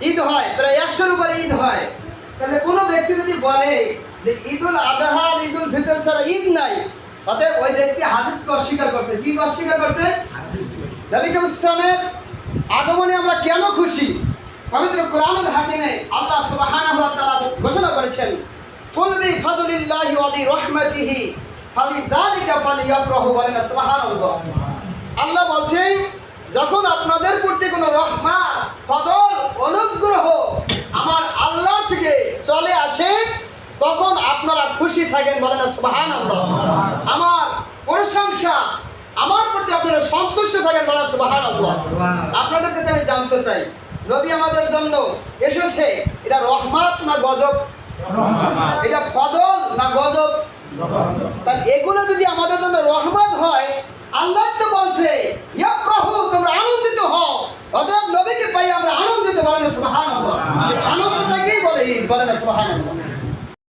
ঈদ হয়, প্রায় 100-এর উপরে ঈদ হয়। তাহলে কোনো ব্যক্তি যদি বলে যে ঈদুল আযহা ঈদুল ফিতর ছাড়া ঈদ নাই, অতএব ওই ব্যক্তি হাদিসকে অস্বীকার করছে। কি অস্বীকার করছে? নবী ইসলামের আগমনে আমরা কেন খুশি? পবিত্র কোরআনুল হাকিমে আল্লাহ সুবহানাহু ওয়া তাআলা ঘোষণা করেছেন, কুল বিফাদলিল্লাহি ওয়া বিরহমাতিহি ফাবিযালিকা ফালইফরাহু। বলেন সুবহানাল্লাহ। আল্লাহ বলছেন, যখন আপনাদের প্রতি কোনো রহমত, ফজল, অনুগ্রহ আমার আল্লাহ থেকে চলে আসে, তখন আপনারা খুশি থাকেন। বলেন সুবহানাল্লাহ। আমার প্রশংসা, আমার প্রতি আপনারা সন্তুষ্ট থাকেন। বলেন সুবহানাল্লাহ। আপনাদের কাছে আমি জানতে চাই, নবী আমাদের জন্য এসেছে, এটা রহমত না গজব? এটা ফজল না গজব? তাহলে এগুলো যদি আমাদের জন্য রহমত হয়, আল্লাহ তো বলছে ইয়া প্রভু তোমরা আনন্দিত হও, অতএব নবীকে পাই আমরা আনন্দিত। বলেন সুবহানাল্লাহ। এই আনন্দটাকেই বলে ঈদ। বলেন সুবহানাল্লাহ।